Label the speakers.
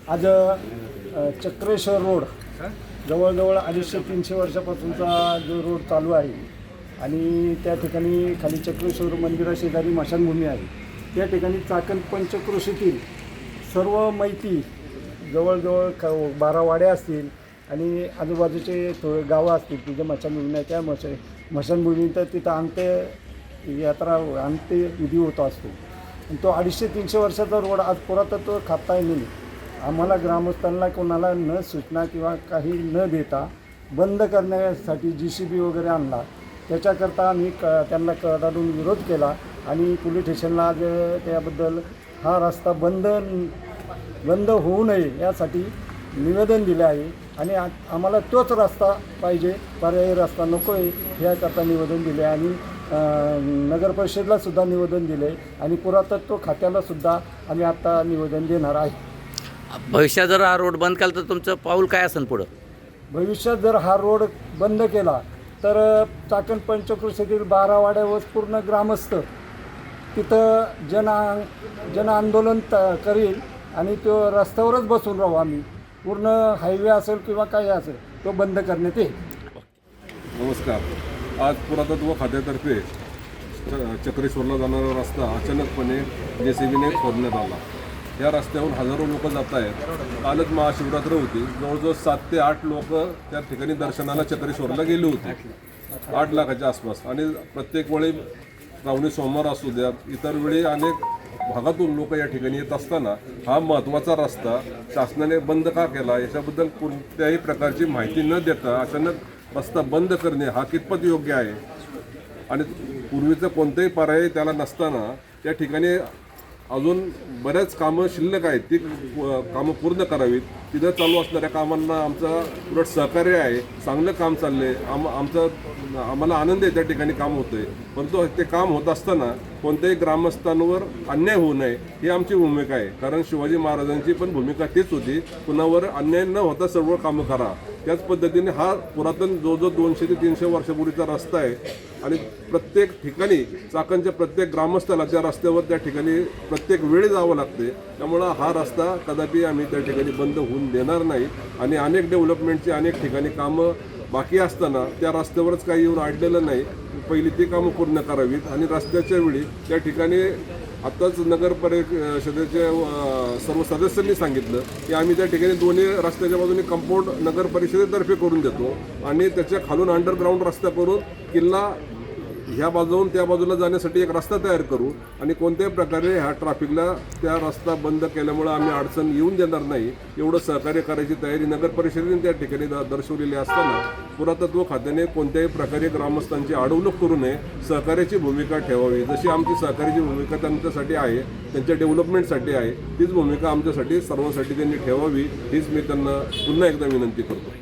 Speaker 1: आज चक्रेश्वर रोड जवळजवळ 250-300 वर्षापासूनचा जो रोड चालू आहे आणि त्या ठिकाणी खाली चक्रेश्वर मंदिराशेजारी मशानभूमी आहे. त्या ठिकाणी चाकण पंचक्रोशीतील सर्व माहिती जवळजवळ 12 वाड्या असतील आणि आजूबाजूचे थोडे गावं असतील तिथे मशानभूमी नाही. त्या मशानभूमीत तिथं अंत्यविधी होत असतो. तो 250-300 वर्षाचा रोड आज पुरातत्व खात्याने आम्हाला ग्रामस्थांना कोणाला न सूचना किंवा काही न देता बंद करण्यासाठी JCB वगैरे आणला. त्याच्याकरता आम्ही त्यांना कडाडून विरोध केला आणि पोलीस स्टेशनला आज त्याबद्दल हा रस्ता बंद होऊ नये यासाठी निवेदन दिले आहे आणि आम्हाला तोच रस्ता पाहिजे, पर्यायी रस्ता नको आहे याकरता निवेदन दिले आणि नगर परिषदेलासुद्धा निवेदन दिले आणि पुरातत्व खात्यालासुद्धा आम्ही आत्ता निवेदन देणार आहे.
Speaker 2: भविष्यात जर हा रोड बंद केला तर तुमचं पाऊल काय असेल पुढं? भविष्यात
Speaker 1: जर हा रोड बंद केला तर चाकण पंचक्रोशीतील 12 वाड्यावर पूर्ण ग्रामस्थ तिथं जन आंदोलन करील आणि तो रस्त्यावरच बसून राहू. आम्ही पूर्ण हायवे असेल किंवा काही असेल तो बंद करण्यात येईल.
Speaker 3: नमस्कार. आज पुरातत्व खात्यातर्फे चक्रेश्वरला जाणारा रस्ता अचानकपणे JCBने खोदण्यात आला. या रस्त्यावरून हजारो लोक जात आहेत. कालच महाशिवरात्र होती. जवळजवळ 7 ते 8 लोक त्या ठिकाणी दर्शनाला चक्रेश्वरला गेले होते, 8 लाखाच्या आसपास. आणि प्रत्येक वेळी श्रावणी सोमवार असू द्या, इतर वेळी अनेक भागातून लोक या ठिकाणी येत असताना हा महत्त्वाचा रस्ता शासनाने बंद का केला याच्याबद्दल कोणत्याही प्रकारची माहिती न देता अचानक रस्ता बंद करणे हा कितपत योग्य आहे. आणि पूर्वीचं कोणतेही पर्याय त्याला नसताना त्या ठिकाणी अजून बऱ्याच कामं शिल्लक आहेत, ती कामं पूर्ण करावीत. तिथं चालू असणाऱ्या कामांना आमचं उलट सहकार्य आहे. चांगलं काम चाललं आहे. आम्हाला आनंद आहे त्या ठिकाणी काम होतं आहे. परंतु ते काम होत असताना कोणत्याही ग्रामस्थांवर अन्याय होऊ नये ही आमची भूमिका आहे. कारण शिवाजी महाराजांची पण भूमिका तीच होती, कुणावर अन्याय न होता सर्व कामं करा. त्याच पद्धतीने हा पुरातन जवळजवळ 200 ते 300 वर्षापूर्वीचा रस्ता आहे आणि प्रत्येक ठिकाणी चाकणच्या प्रत्येक ग्रामस्थाला त्या रस्त्यावर त्या ठिकाणी प्रत्येक वेळी जावं लागते. त्यामुळं हा रस्ता कदापि आम्ही त्या ठिकाणी बंद होऊन देणार नाही. आणि अनेक डेव्हलपमेंटची अनेक ठिकाणी कामं बाकी असताना त्या रस्त्यावरच काही येऊन अडलेलं नाही. पहिली ती कामं पूर्ण करावीत. आणि रस्त्याच्या वेळी त्या ठिकाणी आत्ताच नगर परिषदेचे सर्व सदस्यांनी सांगितलं की आम्ही त्या ठिकाणी दोन्ही रस्त्याच्या बाजूने कंपाऊंड नगर परिषदेतर्फे करून देतो आणि त्याच्या खालून अंडरग्राऊंड रस्ता करून किल्ला ह्या बाजून त्या बाजूला जाण्यासाठी एक रस्ता तयार करू. आणि कोणत्याही प्रकारे ह्या ट्रॅफिकला त्या रस्ता बंद केल्यामुळं आम्ही अडचण येऊन देणार नाही एवढं सहकार्य करायची तयारी नगर परिषदेने त्या ठिकाणी दर्शवलेली असताना पुरातत्व खात्याने कोणत्याही प्रकारे ग्रामस्थांची अडवणूक करू नये, सहकार्याची भूमिका ठेवावी. जशी आमची सहकार्याची भूमिका त्यांच्यासाठी आहे, त्यांच्या डेव्हलपमेंटसाठी आहे, तीच भूमिका आमच्यासाठी सर्वांसाठी त्यांनी ठेवावी हीच मी त्यांना पुन्हा एकदा विनंती करतो.